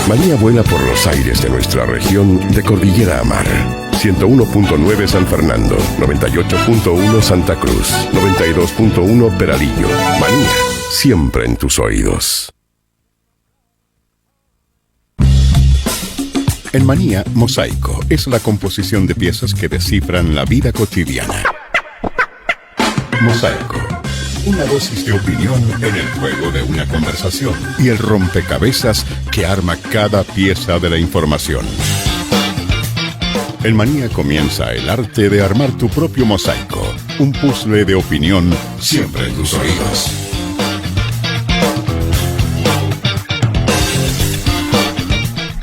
Manía vuela por los aires de nuestra región de cordillera a mar. 101.9 San Fernando, 98.1 Santa Cruz, 92.1 Peralillo. Manía, siempre en tus oídos. En Manía, Mosaico es la composición de piezas que descifran la vida cotidiana. Mosaico, una dosis de opinión en el juego de una conversación y el rompecabezas que arma cada pieza de la información. En Manía comienza el arte de armar tu propio mosaico, un puzzle de opinión siempre en tus oídos.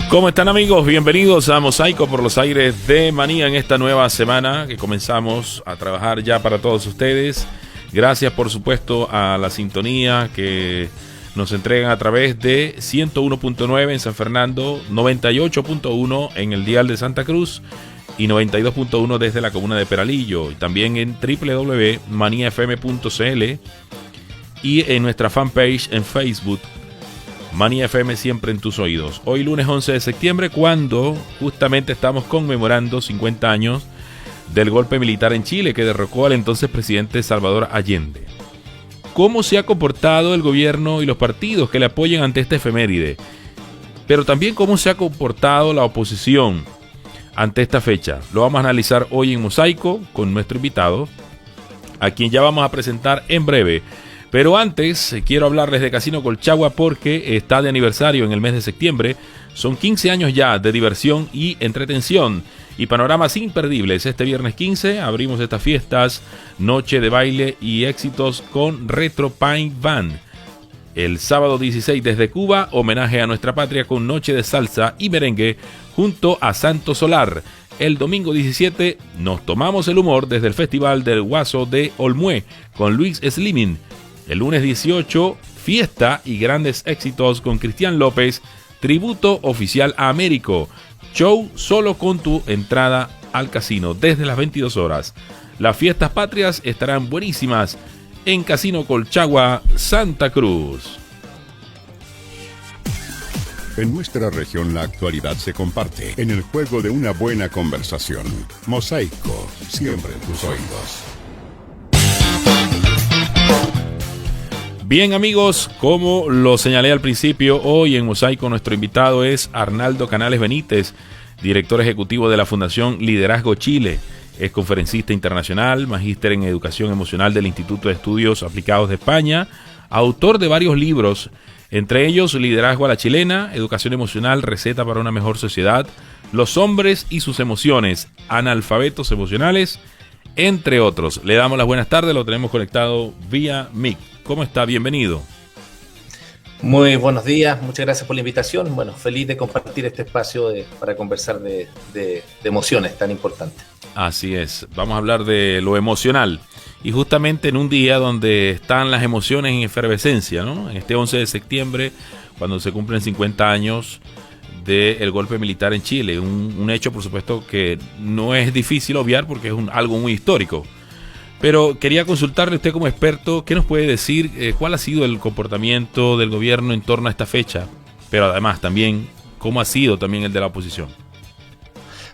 ¿Cómo están, amigos? Bienvenidos a Mosaico por los aires de Manía en esta nueva semana que comenzamos a trabajar ya para todos ustedes. Gracias, por supuesto, a la sintonía que nos entregan a través de 101.9 en San Fernando, 98.1 en el dial de Santa Cruz y 92.1 desde la comuna de Peralillo. Y también en www.maniafm.cl y en nuestra fanpage en Facebook, Manía FM siempre en tus oídos. Hoy lunes 11 de septiembre, cuando justamente estamos conmemorando 50 años del golpe militar en Chile que derrocó al entonces presidente Salvador Allende. ¿Cómo se ha comportado el gobierno y los partidos que le apoyan ante esta efeméride? Pero también cómo se ha comportado la oposición ante esta fecha. Lo vamos a analizar hoy en Mosaico con nuestro invitado, a quien ya vamos a presentar en breve. Pero antes quiero hablarles de Casino Colchagua porque está de aniversario en el mes de septiembre. Son 15 años ya de diversión y entretención y panoramas imperdibles. Este viernes 15 abrimos estas fiestas, noche de baile y éxitos con Retro Pine Band. El sábado 16 desde Cuba, homenaje a nuestra patria con noche de salsa y merengue junto a Santo Solar. El domingo 17 nos tomamos el humor desde el Festival del Guaso de Olmué con Luis Slimin. El lunes 18, fiesta y grandes éxitos con Cristian López, tributo oficial a Américo. Show solo con tu entrada al casino desde las 22 horas. Las fiestas patrias estarán buenísimas en Casino Colchagua, Santa Cruz. En nuestra región la actualidad se comparte en el juego de una buena conversación. Mosaico, siempre en tus oídos. Bien, amigos, como lo señalé al principio, hoy en Mosaico nuestro invitado es Arnaldo Canales Benítez, director ejecutivo de la Fundación Liderazgo Chile. Es conferencista internacional, magíster en educación emocional del Instituto de Estudios Aplicados de España, autor de varios libros, entre ellos Liderazgo a la Chilena, Educación Emocional, Receta para una Mejor Sociedad, Los Hombres y sus Emociones, Analfabetos Emocionales, entre otros. Le damos las buenas tardes, lo tenemos conectado vía MIC. ¿Cómo está? Bienvenido. Muy buenos días, muchas gracias por la invitación. Bueno, feliz de compartir este espacio para conversar de emociones tan importantes. Así es, vamos a hablar de lo emocional. Y justamente en un día donde están las emociones en efervescencia, ¿no? En este 11 de septiembre, cuando se cumplen 50 años del golpe militar en Chile. Un hecho, por supuesto, que no es difícil obviar porque es algo muy histórico. Pero quería consultarle a usted como experto, ¿qué nos puede decir? ¿Cuál ha sido el comportamiento del gobierno en torno a esta fecha? Pero además también, ¿cómo ha sido también el de la oposición?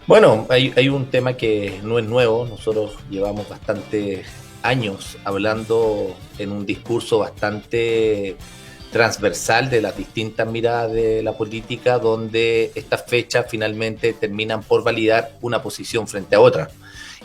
Bueno, hay un tema que no es nuevo. Nosotros llevamos bastantes años hablando en un discurso bastante transversal de las distintas miradas de la política, donde estas fechas finalmente terminan por validar una posición frente a otra.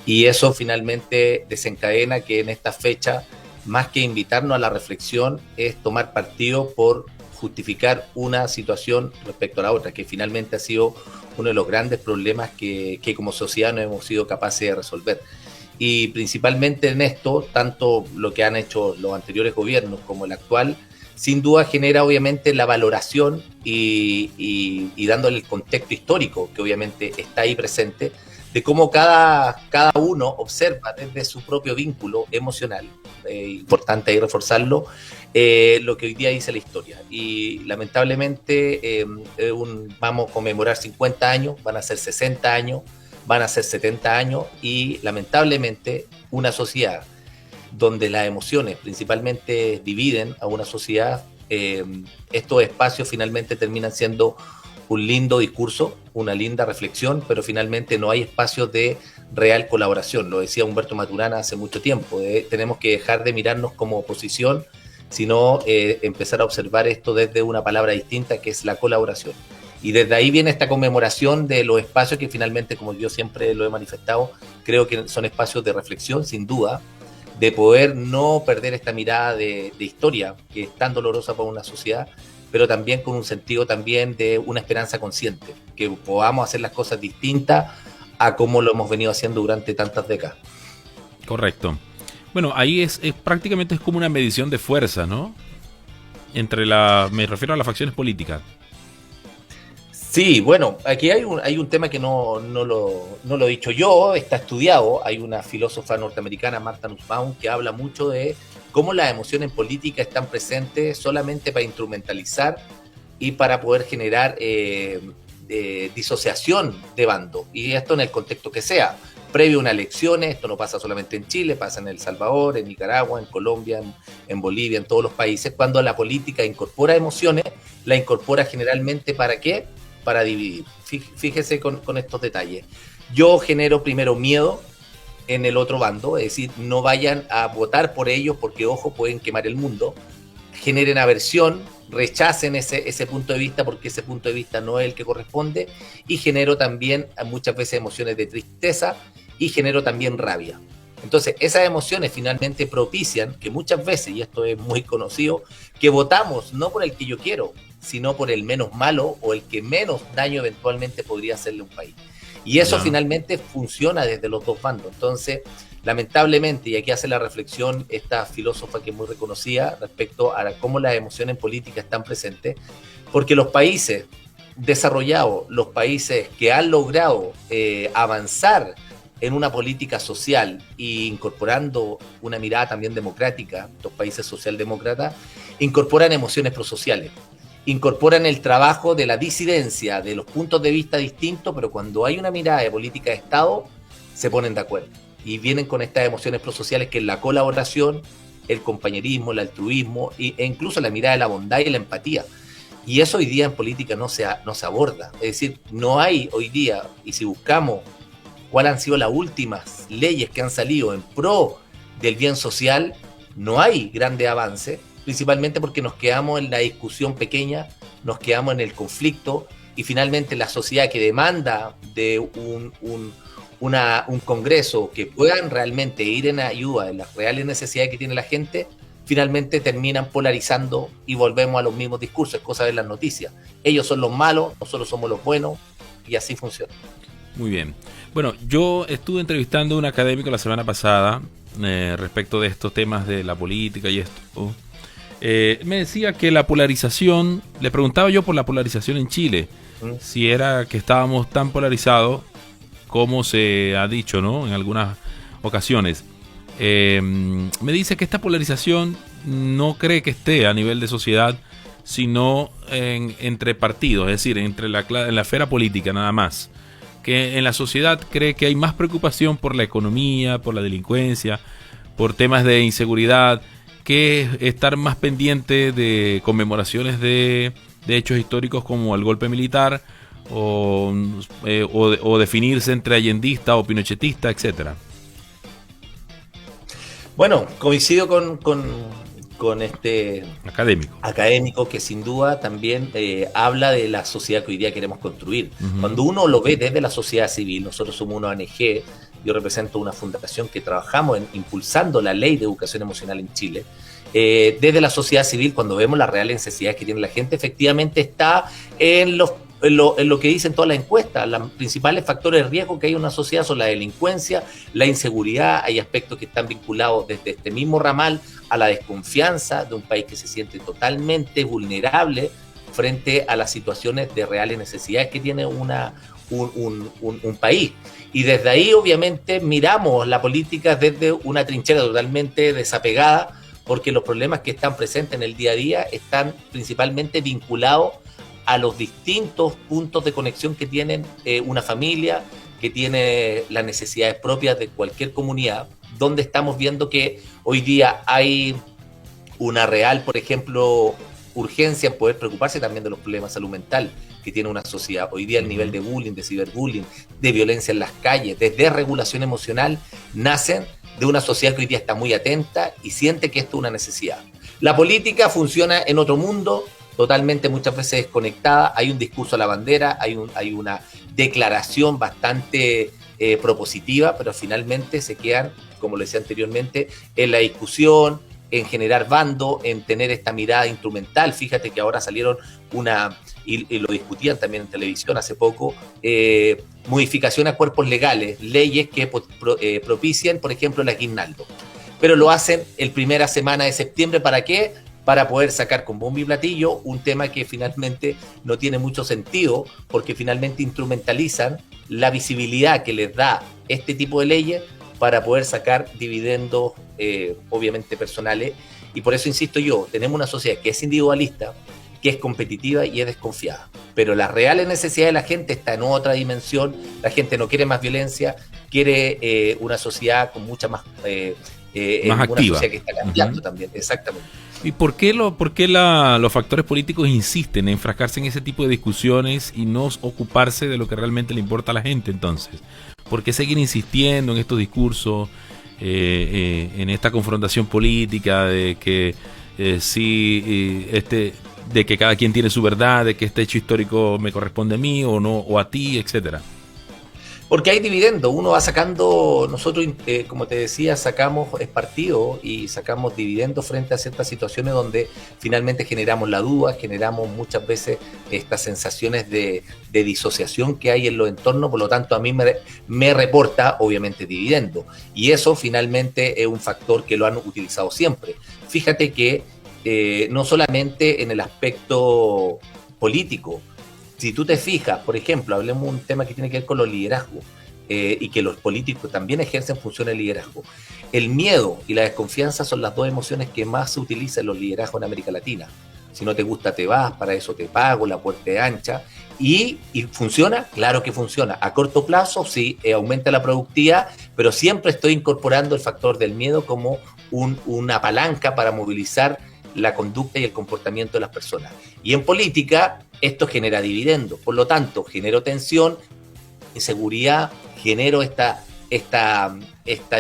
Y eso finalmente desencadena que en esta fecha, más que invitarnos a la reflexión, es tomar partido por justificar una situación respecto a la otra, que finalmente ha sido uno de los grandes problemas que como sociedad no hemos sido capaces de resolver. Y principalmente en esto, tanto lo que han hecho los anteriores gobiernos como el actual, sin duda genera obviamente la valoración y dándole el contexto histórico que obviamente está ahí presente, de cómo cada uno observa desde su propio vínculo emocional, importante ahí reforzarlo, lo que hoy día dice la historia. Y lamentablemente vamos a conmemorar 50 años, van a ser 60 años, van a ser 70 años, y lamentablemente una sociedad donde las emociones principalmente dividen a una sociedad, estos espacios finalmente terminan siendo un lindo discurso, una linda reflexión, pero finalmente no hay espacios de real colaboración. Lo decía Humberto Maturana hace mucho tiempo, tenemos que dejar de mirarnos como oposición, sino empezar a observar esto desde una palabra distinta, que es la colaboración. Y desde ahí viene esta conmemoración de los espacios que finalmente, como yo siempre lo he manifestado, creo que son espacios de reflexión, sin duda, de poder no perder esta mirada de historia, que es tan dolorosa para una sociedad, pero también con un sentido también de una esperanza consciente, que podamos hacer las cosas distintas a como lo hemos venido haciendo durante tantas décadas. Correcto. Bueno, ahí es prácticamente es como una medición de fuerza, ¿no? Me refiero a las facciones políticas. Sí, bueno, aquí hay un tema que no lo he dicho yo, está estudiado. Hay una filósofa norteamericana, Martha Nussbaum, que habla mucho de cómo las emociones políticas están presentes solamente para instrumentalizar y para poder generar disociación de bando. Y esto en el contexto que sea. Previo a unas elecciones, esto no pasa solamente en Chile, pasa en El Salvador, en Nicaragua, en Colombia, en Bolivia, en todos los países. Cuando la política incorpora emociones, la incorpora generalmente ¿para qué? Para dividir. Fíjese con estos detalles. Yo genero primero miedo en el otro bando, es decir, no vayan a votar por ellos porque, ojo, pueden quemar el mundo. Generen aversión, rechacen ese punto de vista porque ese punto de vista no es el que corresponde, y genero también muchas veces emociones de tristeza y genero también rabia. Entonces, esas emociones finalmente propician que muchas veces, y esto es muy conocido, que votamos no por el que yo quiero, sino por el menos malo o el que menos daño eventualmente podría hacerle a un país. Y eso finalmente funciona desde los dos bandos. Entonces, lamentablemente, y aquí hace la reflexión esta filósofa que es muy reconocida respecto a cómo las emociones políticas están presentes, porque los países desarrollados, los países que han logrado avanzar en una política social e incorporando una mirada también democrática, los países socialdemócratas, incorporan emociones prosociales, incorporan el trabajo de la disidencia, de los puntos de vista distintos, pero cuando hay una mirada de política de Estado, se ponen de acuerdo. Y vienen con estas emociones prosociales que es la colaboración, el compañerismo, el altruismo e incluso la mirada de la bondad y la empatía. Y eso hoy día en política no se aborda. Es decir, no hay hoy día, y si buscamos cuáles han sido las últimas leyes que han salido en pro del bien social, no hay grande avance, principalmente porque nos quedamos en la discusión pequeña, nos quedamos en el conflicto, y finalmente la sociedad que demanda de un congreso que puedan realmente ir en ayuda de las reales necesidades que tiene la gente, finalmente terminan polarizando y volvemos a los mismos discursos, es cosa de las noticias. Ellos son los malos, nosotros somos los buenos, y así funciona. Muy bien. Bueno, yo estuve entrevistando a un académico la semana pasada respecto de estos temas de la política y esto. Me decía que la polarización, le preguntaba yo por la polarización en Chile, si era que estábamos tan polarizados como se ha dicho, ¿no? En algunas ocasiones. Me dice que esta polarización no cree que esté a nivel de sociedad, sino entre partidos, es decir, en la esfera política nada más. Que en la sociedad cree que hay más preocupación por la economía, por la delincuencia, por temas de inseguridad, que estar más pendiente de conmemoraciones de hechos históricos como el golpe militar o definirse entre allendista o pinochetista, etcétera. Bueno, coincido con este académico que sin duda también habla de la sociedad que hoy día queremos construir. Cuando uno lo ve desde la sociedad civil, nosotros somos una ONG, yo represento una fundación que trabajamos impulsando la ley de educación emocional en Chile. Desde la sociedad civil, cuando vemos las reales necesidades que tiene la gente, efectivamente está en lo que dicen todas las encuestas. Los principales factores de riesgo que hay en una sociedad son la delincuencia, la inseguridad. Hay aspectos que están vinculados desde este mismo ramal a la desconfianza de un país que se siente totalmente vulnerable frente a las situaciones de reales necesidades que tiene un país. Y desde ahí, obviamente, miramos la política desde una trinchera totalmente desapegada, porque los problemas que están presentes en el día a día están principalmente vinculados a los distintos puntos de conexión que tienen una familia, que tiene las necesidades propias de cualquier comunidad, donde estamos viendo que hoy día hay una real, por ejemplo, urgencia en poder preocuparse también de los problemas de salud mental que tiene una sociedad. Hoy día el nivel de bullying, de ciberbullying, de violencia en las calles, de desregulación emocional, nacen de una sociedad que hoy día está muy atenta y siente que esto es una necesidad. La política funciona en otro mundo, totalmente muchas veces desconectada. Hay un discurso a la bandera, hay una declaración bastante propositiva, pero finalmente se quedan, como lo decía anteriormente, en la discusión, en generar bando, en tener esta mirada instrumental. Fíjate que ahora salieron y lo discutían también en televisión hace poco, modificación a cuerpos legales, leyes que propician, por ejemplo, el aguinaldo. Pero lo hacen el primera semana de septiembre, ¿para qué? Para poder sacar con bombo y platillo un tema que finalmente no tiene mucho sentido, porque finalmente instrumentalizan la visibilidad que les da este tipo de leyes para poder sacar dividendos, obviamente personales. Y por eso insisto yo, tenemos una sociedad que es individualista, que es competitiva y es desconfiada. Pero las reales necesidades de la gente está en otra dimensión. La gente no quiere más violencia, quiere una sociedad con mucha más más activa. Una sociedad que está cambiando también, exactamente. ¿Y por qué los factores políticos insisten en enfrascarse en ese tipo de discusiones y no ocuparse de lo que realmente le importa a la gente entonces? ¿Por qué seguir insistiendo en estos discursos, en esta confrontación política de que de que cada quien tiene su verdad, de que este hecho histórico me corresponde a mí o no, o a ti, etcétera? Porque hay dividendo, uno va sacando, nosotros como te decía, sacamos partido y sacamos dividendos frente a ciertas situaciones donde finalmente generamos la duda, generamos muchas veces estas sensaciones de disociación que hay en los entornos, por lo tanto a mí me reporta obviamente dividendo, y eso finalmente es un factor que lo han utilizado siempre. Fíjate que no solamente en el aspecto político. Si tú te fijas, por ejemplo, hablemos de un tema que tiene que ver con los liderazgos y que los políticos también ejercen funciones de liderazgo. El miedo y la desconfianza son las dos emociones que más se utilizan en los liderazgos en América Latina. Si no te gusta, te vas, para eso te pago, la puerta es ancha. ¿Y funciona? Claro que funciona. A corto plazo, sí, aumenta la productividad, pero siempre estoy incorporando el factor del miedo como una palanca para movilizar la conducta y el comportamiento de las personas. Y en política, esto genera dividendos. Por lo tanto, genero tensión, inseguridad, genero esta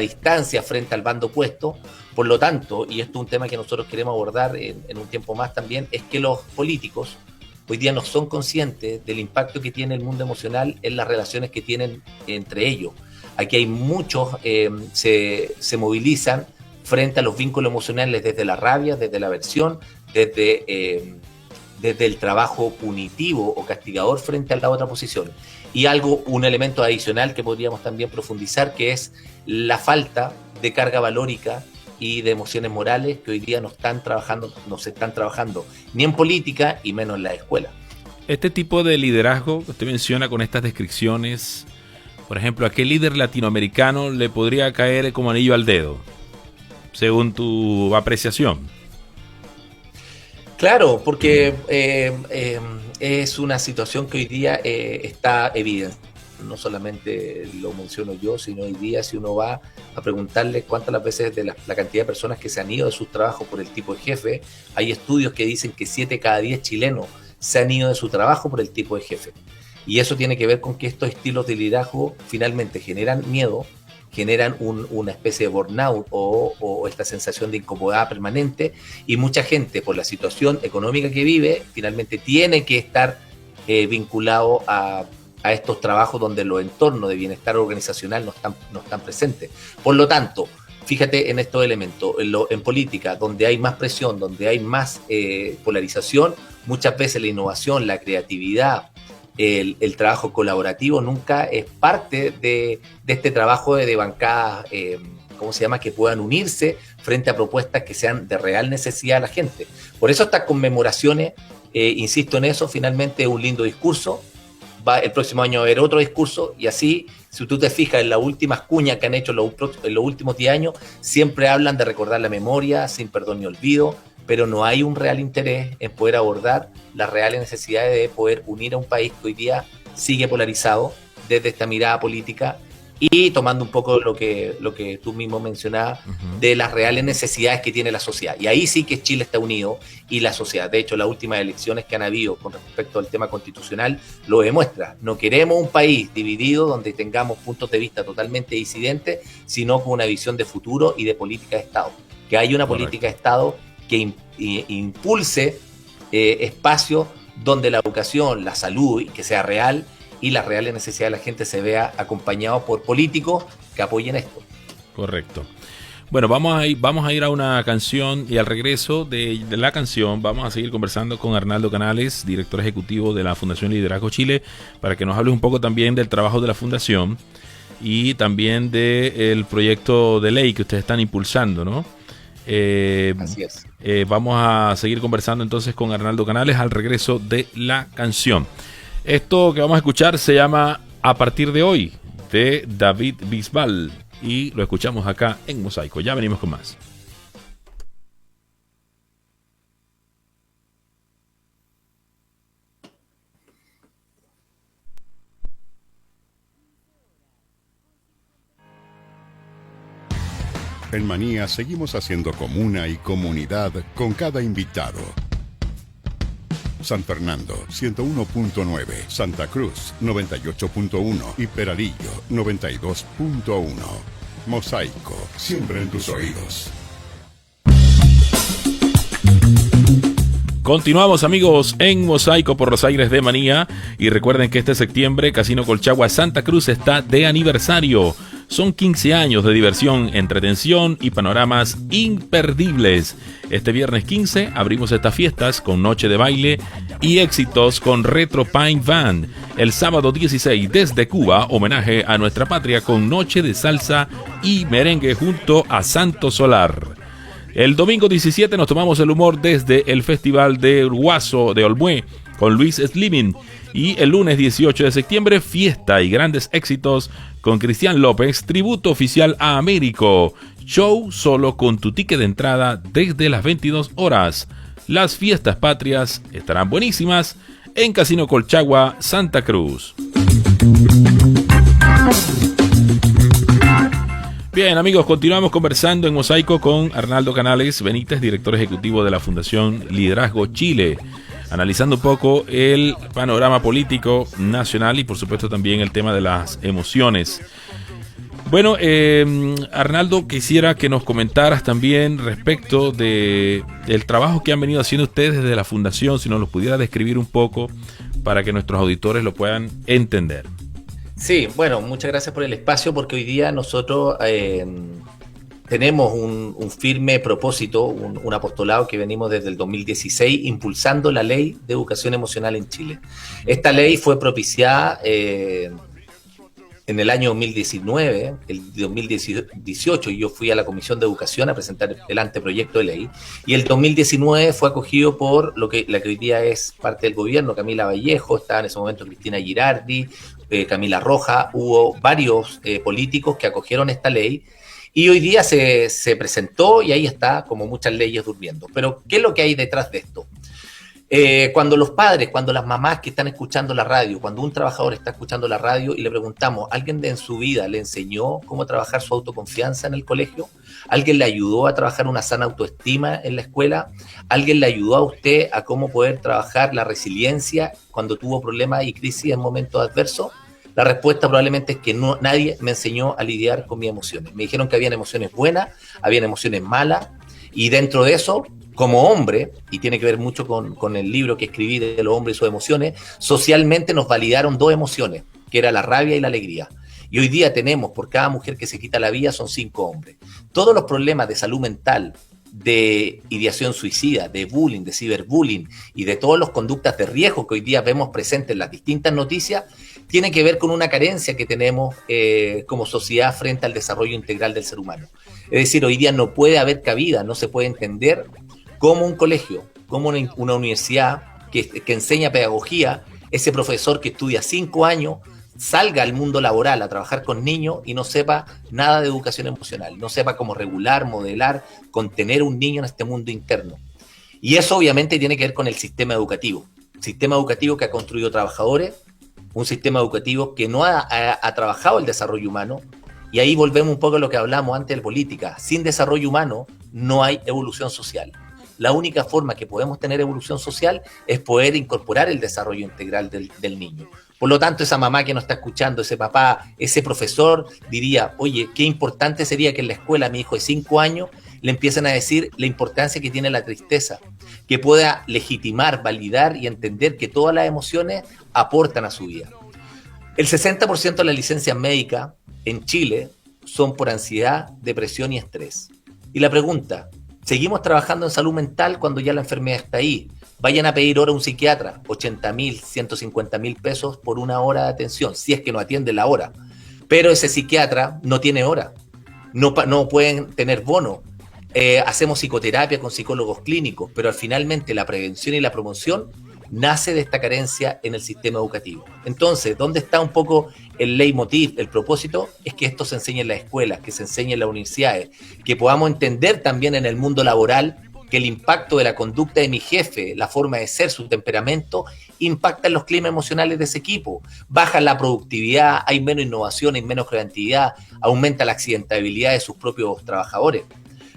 distancia frente al bando opuesto. Por lo tanto, y esto es un tema que nosotros queremos abordar en un tiempo más también, es que los políticos hoy día no son conscientes del impacto que tiene el mundo emocional en las relaciones que tienen entre ellos. Aquí hay muchos, se movilizan frente a los vínculos emocionales desde la rabia, desde la aversión, desde el trabajo punitivo o castigador frente a la otra posición. Y un elemento adicional que podríamos también profundizar, que es la falta de carga valórica y de emociones morales que hoy día no se están trabajando ni en política y menos en la escuela. Este tipo de liderazgo que usted menciona con estas descripciones, por ejemplo, ¿a qué líder latinoamericano le podría caer como anillo al dedo, según tu apreciación? Claro, porque es una situación que hoy día está evidente. No solamente lo menciono yo, sino hoy día si uno va a preguntarle cuántas las veces de la cantidad de personas que se han ido de sus trabajos por el tipo de jefe, hay estudios que dicen que 7 cada 10 chilenos se han ido de su trabajo por el tipo de jefe. Y eso tiene que ver con que estos estilos de liderazgo finalmente generan miedo, generan una especie de burnout o esta sensación de incomodidad permanente, y mucha gente por la situación económica que vive finalmente tiene que estar vinculado a estos trabajos donde los entornos de bienestar organizacional no están presentes. Por lo tanto, fíjate en estos elementos, en política, donde hay más presión, donde hay más polarización, muchas veces la innovación, la creatividad, el trabajo colaborativo nunca es parte de este trabajo de bancadas, que puedan unirse frente a propuestas que sean de real necesidad a la gente. Por eso estas conmemoraciones, insisto en eso, finalmente es un lindo discurso. El próximo año va a haber otro discurso, y así, si tú te fijas en las últimas cuñas que han hecho en los últimos 10 años, siempre hablan de recordar la memoria, sin perdón ni olvido, pero no hay un real interés en poder abordar las reales necesidades de poder unir a un país que hoy día sigue polarizado desde esta mirada política y tomando un poco lo que tú mismo mencionabas de las reales necesidades que tiene la sociedad. Y ahí sí que Chile está unido y la sociedad. De hecho, las últimas elecciones que han habido con respecto al tema constitucional lo demuestra. No queremos un país dividido donde tengamos puntos de vista totalmente disidentes, sino con una visión de futuro y de política de Estado. Que haya una política de Estado que impulse espacios donde la educación, la salud, y que sea real, y las reales necesidades de la gente se vea acompañado por políticos que apoyen esto. Correcto. Bueno, vamos a ir a una canción y al regreso de la canción vamos a seguir conversando con Arnaldo Canales, director ejecutivo de la Fundación Liderazgo Chile, para que nos hable un poco también del trabajo de la fundación y también del proyecto de ley que ustedes están impulsando, ¿no? Así es. Vamos a seguir conversando entonces con Arnaldo Canales al regreso de la canción. Esto que vamos a escuchar se llama A partir de hoy, de David Bisbal, y lo escuchamos acá en Mosaico. Ya venimos con más. En Manía seguimos haciendo comuna y comunidad con cada invitado. San Fernando, 101.9, Santa Cruz, 98.1 y Peralillo, 92.1. Mosaico, siempre en tus oídos. Continuamos, amigos, en Mosaico por los aires de Manía, y recuerden que este septiembre Casino Colchagua Santa Cruz está de aniversario. Son 15 años de diversión, entretención y panoramas imperdibles. Este viernes 15 abrimos estas fiestas con noche de baile y éxitos con Retro Pine Band. El sábado 16 desde Cuba, homenaje a nuestra patria con noche de salsa y merengue junto a Santo Solar. El domingo 17 nos tomamos el humor desde el Festival de Guaso de Olmué con Luis Slimming. Y el lunes 18 de septiembre, fiesta y grandes éxitos con Cristian López, tributo oficial a Américo. Show solo con tu ticket de entrada desde las 22 horas. Las fiestas patrias estarán buenísimas en Casino Colchagua, Santa Cruz. Bien, amigos, continuamos conversando en Mosaico con Arnaldo Canales Benítez, director ejecutivo de la Fundación Liderazgo Chile, analizando un poco el panorama político nacional y por supuesto también el tema de las emociones. Bueno, Arnaldo, quisiera que nos comentaras también respecto del trabajo que han venido haciendo ustedes desde la Fundación, si nos lo pudiera describir un poco para que nuestros auditores lo puedan entender. Sí, bueno, muchas gracias por el espacio, porque hoy día nosotros tenemos un firme propósito, un apostolado que venimos desde el 2016 impulsando la ley de educación emocional en Chile. Esta ley fue propiciada en el año 2019, el 2018, y yo fui a la Comisión de Educación a presentar el anteproyecto de ley, y el 2019 fue acogido por la que hoy día es parte del gobierno, Camila Vallejo, estaba en ese momento Cristina Girardi, Camila Roja, hubo varios políticos que acogieron esta ley, y hoy día se presentó y ahí está, como muchas leyes, durmiendo. Pero, ¿qué es lo que hay detrás de esto? Cuando los padres, cuando las mamás que están escuchando la radio, cuando un trabajador está escuchando la radio y le preguntamos, ¿alguien en su vida le enseñó cómo trabajar su autoconfianza en el colegio? ¿Alguien le ayudó a trabajar una sana autoestima en la escuela? ¿Alguien le ayudó a usted a cómo poder trabajar la resiliencia cuando tuvo problemas y crisis en momentos adversos? La respuesta probablemente es que nadie me enseñó a lidiar con mis emociones. Me dijeron que habían emociones buenas, habían emociones malas, y dentro de eso, como hombre, y tiene que ver mucho con el libro que escribí de los hombres y sus emociones, socialmente nos validaron dos emociones, que era la rabia y la alegría. Y hoy día tenemos, por cada mujer que se quita la vida, son 5 hombres. Todos los problemas de salud mental, de ideación suicida, de bullying, de ciberbullying y de todas las conductas de riesgo que hoy día vemos presentes en las distintas noticias, tiene que ver con una carencia que tenemos como sociedad frente al desarrollo integral del ser humano. Es decir, hoy día no puede haber cabida, no se puede entender cómo un colegio, como una universidad que enseña pedagogía, ese profesor que estudia 5 años, salga al mundo laboral a trabajar con niños y no sepa nada de educación emocional, no sepa cómo regular, modelar, contener un niño en este mundo interno. Y eso obviamente tiene que ver con el sistema educativo que ha construido trabajadores un sistema educativo que no ha trabajado el desarrollo humano, y ahí volvemos un poco a lo que hablamos antes de política. Sin desarrollo humano no hay evolución social. La única forma que podemos tener evolución social es poder incorporar el desarrollo integral del niño. Por lo tanto, esa mamá que nos está escuchando, ese papá, ese profesor, diría, oye, qué importante sería que en la escuela a mi hijo de 5 años le empiecen a decir la importancia que tiene la tristeza, que pueda legitimar, validar y entender que todas las emociones aportan a su vida. El 60% de las licencias médicas en Chile son por ansiedad, depresión y estrés. Y la pregunta, ¿seguimos trabajando en salud mental cuando ya la enfermedad está ahí? Vayan a pedir hora a un psiquiatra, 80.000, 150.000 pesos por una hora de atención, si es que no atiende la hora. Pero ese psiquiatra no tiene hora, no pueden tener bono. Hacemos psicoterapia con psicólogos clínicos, pero finalmente la prevención y la promoción nace de esta carencia en el sistema educativo. Entonces, ¿dónde está un poco el leitmotiv, el propósito? Es que esto se enseñe en las escuelas, que se enseñe en las universidades, que podamos entender también en el mundo laboral que el impacto de la conducta de mi jefe, la forma de ser, su temperamento, impacta en los climas emocionales de ese equipo. Baja la productividad, hay menos innovación, hay menos creatividad, aumenta la accidentabilidad de sus propios trabajadores.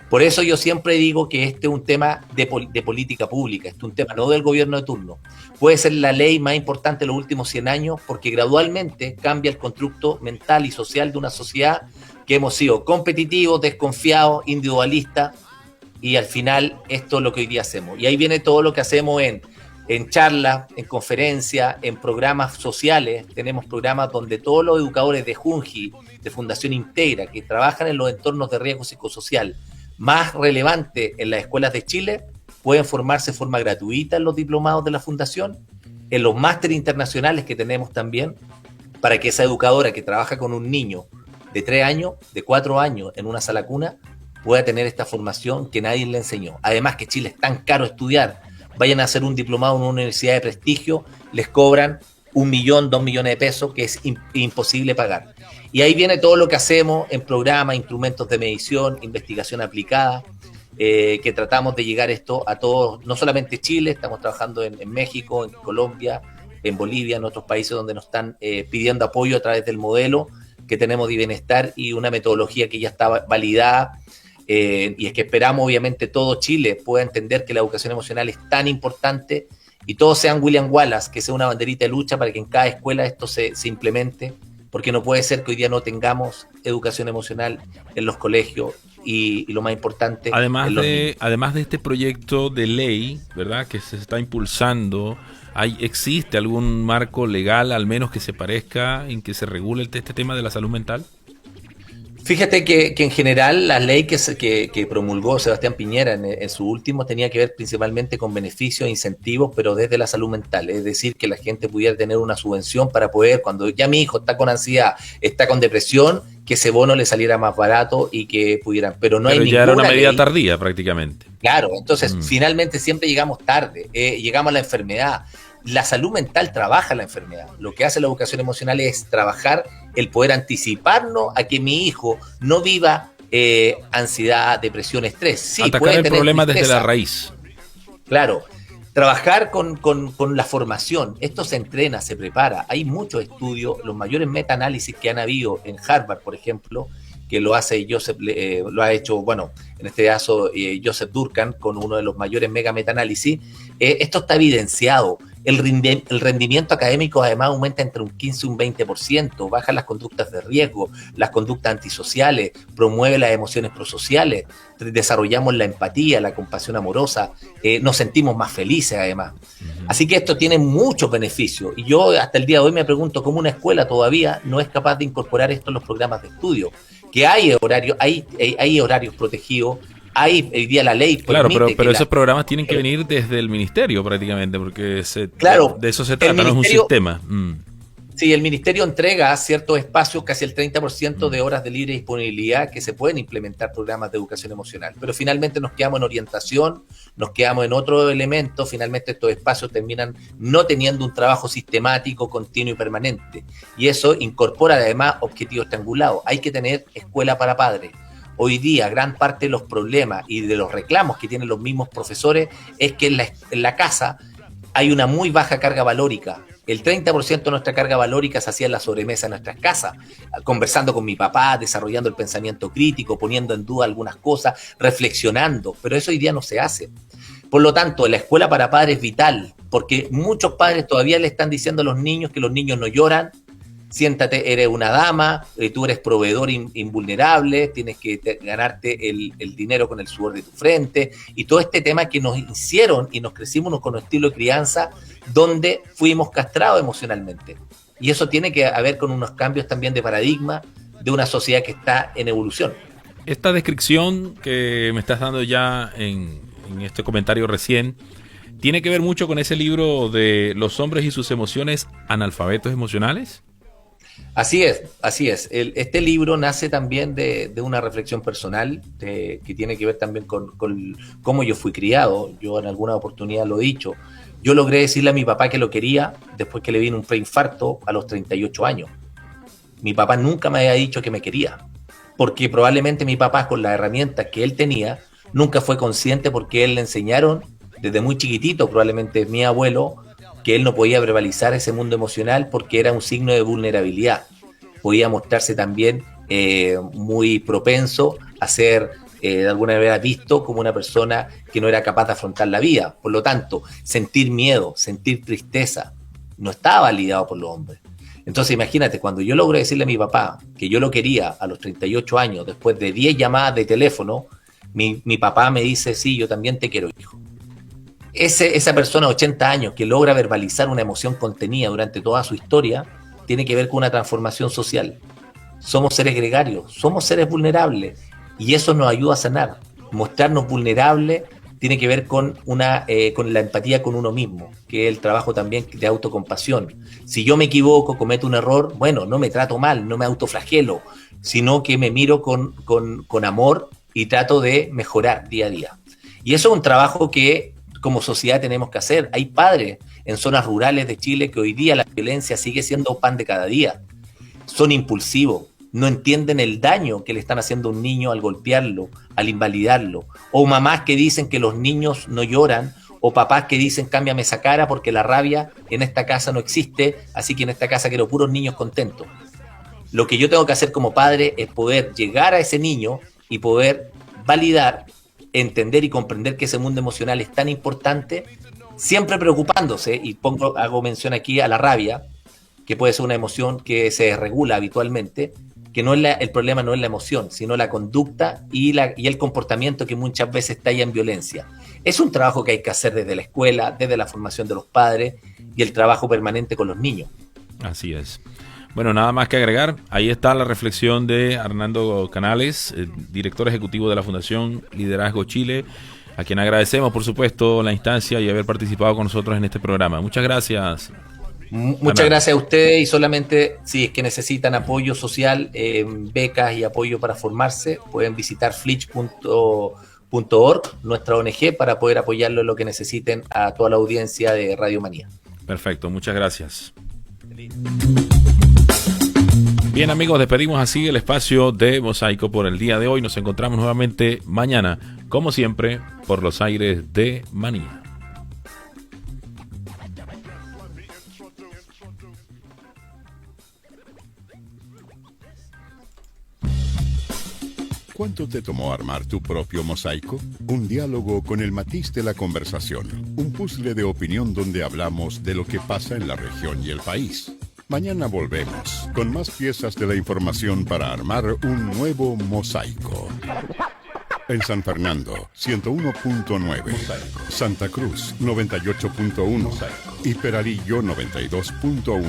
Por eso yo siempre digo que este es un tema de política pública, este es un tema no del gobierno de turno. Puede ser la ley más importante de los últimos 100 años porque gradualmente cambia el constructo mental y social de una sociedad que hemos sido competitivos, desconfiados, individualistas, y al final esto es lo que hoy día hacemos. Y ahí viene todo lo que hacemos en charlas, en conferencias, en programas sociales. Tenemos programas donde todos los educadores de Junji, de Fundación Integra, que trabajan en los entornos de riesgo psicosocial más relevantes en las escuelas de Chile, pueden formarse de forma gratuita en los diplomados de la Fundación, en los másteres internacionales que tenemos también, para que esa educadora que trabaja con un niño de 3 años, de 4 años en una sala cuna, pueda tener esta formación que nadie le enseñó. Además que Chile es tan caro estudiar, vayan a hacer un diplomado en una universidad de prestigio, les cobran 1 millón, 2 millones de pesos, que es imposible pagar. Y ahí viene todo lo que hacemos en programas, instrumentos de medición, investigación aplicada, que tratamos de llegar esto a todos, no solamente Chile, estamos trabajando en México, en Colombia, en Bolivia, en otros países donde nos están pidiendo apoyo a través del modelo que tenemos de bienestar y una metodología que ya está validada. Y es que esperamos obviamente todo Chile pueda entender que la educación emocional es tan importante y todos sean William Wallace, que sea una banderita de lucha para que en cada escuela esto se implemente, porque no puede ser que hoy día no tengamos educación emocional en los colegios y lo más importante, además de este proyecto de ley, ¿verdad?, que se está impulsando, ¿existe algún marco legal al menos que se parezca en que se regule este tema de la salud mental? Fíjate que en general la ley que promulgó Sebastián Piñera en su último tenía que ver principalmente con beneficios e incentivos, pero desde la salud mental, es decir, que la gente pudiera tener una subvención para poder, cuando ya mi hijo está con ansiedad, está con depresión, que ese bono le saliera más barato y que pudieran, pero no hay ninguna. Pero ya era una medida tardía prácticamente. Claro, entonces finalmente siempre llegamos tarde, llegamos a la enfermedad. La salud mental trabaja la enfermedad. Lo que hace la educación emocional es trabajar el poder anticiparnos a que mi hijo no viva ansiedad, depresión, estrés. Sí, atacar puede el tener problema tristeza. Desde la raíz. Claro, trabajar con la formación. Esto se entrena, se prepara. Hay muchos estudios, los mayores meta-análisis que han habido en Harvard, por ejemplo, que lo hace lo ha hecho, bueno, en este caso Joseph Durkan, con uno de los mayores mega meta-análisis. Esto está evidenciado. El rendimiento académico además aumenta entre un 15 y un 20%, baja las conductas de riesgo, las conductas antisociales, promueve las emociones prosociales, desarrollamos la empatía, la compasión amorosa, nos sentimos más felices además. Así que esto tiene muchos beneficios y yo hasta el día de hoy me pregunto cómo una escuela todavía no es capaz de incorporar esto en los programas de estudio, que hay horarios protegidos. Hay hoy día la ley. Claro, pero esos programas tienen que venir desde el ministerio prácticamente, porque de eso se trata, no es un sistema. Sí, el ministerio entrega ciertos espacios, casi el 30% de horas de libre disponibilidad, que se pueden implementar programas de educación emocional. Pero finalmente nos quedamos en orientación, nos quedamos en otro elemento, finalmente estos espacios terminan no teniendo un trabajo sistemático, continuo y permanente. Y eso incorpora además objetivos triangulados. Hay que tener escuela para padres. Hoy día, gran parte de los problemas y de los reclamos que tienen los mismos profesores es que en la casa hay una muy baja carga valórica. El 30% de nuestra carga valórica se hacía en la sobremesa en nuestras casas, conversando con mi papá, desarrollando el pensamiento crítico, poniendo en duda algunas cosas, reflexionando, pero eso hoy día no se hace. Por lo tanto, la escuela para padres es vital, porque muchos padres todavía le están diciendo a los niños que los niños no lloran. Siéntate, eres una dama, tú eres proveedor invulnerable, tienes que ganarte el dinero con el sudor de tu frente, y todo este tema que nos hicieron y nos crecimos con un estilo de crianza donde fuimos castrados emocionalmente. Y eso tiene que ver con unos cambios también de paradigma de una sociedad que está en evolución. Esta descripción que me estás dando ya en este comentario recién, ¿tiene que ver mucho con ese libro de Los hombres y sus emociones, analfabetos emocionales? Así es, así es. Este libro nace también de una reflexión personal que tiene que ver también con cómo yo fui criado. Yo en alguna oportunidad lo he dicho. Yo logré decirle a mi papá que lo quería después que le vino un preinfarto a los 38 años. Mi papá nunca me había dicho que me quería, porque probablemente mi papá, con las herramientas que él tenía, nunca fue consciente, porque él le enseñaron desde muy chiquitito, probablemente mi abuelo, que él no podía verbalizar ese mundo emocional porque era un signo de vulnerabilidad. Podía mostrarse también muy propenso a ser de alguna manera visto como una persona que no era capaz de afrontar la vida. Por lo tanto, sentir miedo, sentir tristeza, no estaba validado por los hombres. Entonces imagínate, cuando yo logré decirle a mi papá que yo lo quería a los 38 años, después de 10 llamadas de teléfono, mi papá me dice, sí, yo también te quiero, hijo. Esa persona de 80 años que logra verbalizar una emoción contenida durante toda su historia, tiene que ver con una transformación social. Somos seres gregarios, somos seres vulnerables, y eso nos ayuda a sanar. Mostrarnos vulnerables tiene que ver con la empatía con uno mismo, que es el trabajo también de autocompasión. Si yo me equivoco, cometo un error, bueno, no me trato mal, no me autoflagelo, sino que me miro con amor y trato de mejorar día a día. Y eso es un trabajo que como sociedad tenemos que hacer. Hay padres en zonas rurales de Chile que hoy día la violencia sigue siendo pan de cada día. Son impulsivos, no entienden el daño que le están haciendo a un niño al golpearlo, al invalidarlo. O mamás que dicen que los niños no lloran, o papás que dicen cámbiame esa cara porque la rabia en esta casa no existe, así que en esta casa quiero puros niños contentos. Lo que yo tengo que hacer como padre es poder llegar a ese niño y poder validar, entender y comprender que ese mundo emocional es tan importante, siempre preocupándose, y hago mención aquí a la rabia, que puede ser una emoción que se regula habitualmente, que no es el problema no es la emoción, sino la conducta y el comportamiento que muchas veces estalla en violencia. Es un trabajo que hay que hacer desde la escuela, desde la formación de los padres y el trabajo permanente con los niños. Así es. Bueno, nada más que agregar. Ahí está la reflexión de Hernando Canales, director ejecutivo de la Fundación Liderazgo Chile, a quien agradecemos, por supuesto, la instancia y haber participado con nosotros en este programa. Muchas gracias. Muchas gracias a ustedes, y solamente si es que necesitan apoyo social, becas y apoyo para formarse, pueden visitar flitch.org, nuestra ONG, para poder apoyarlo en lo que necesiten a toda la audiencia de Radio Manía. Perfecto, muchas gracias. Bien, amigos, despedimos así el espacio de Mosaico por el día de hoy. Nos encontramos nuevamente mañana, como siempre, por los aires de Manía. ¿Cuánto te tomó armar tu propio mosaico? Un diálogo con el matiz de la conversación. Un puzzle de opinión donde hablamos de lo que pasa en la región y el país. Mañana volvemos con más piezas de la información para armar un nuevo mosaico. En San Fernando, 101.9. Santa Cruz, 98.1. Y Peralillo, 92.1.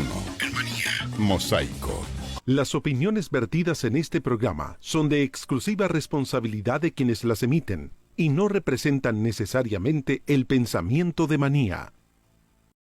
Mosaico. Las opiniones vertidas en este programa son de exclusiva responsabilidad de quienes las emiten y no representan necesariamente el pensamiento de Manía.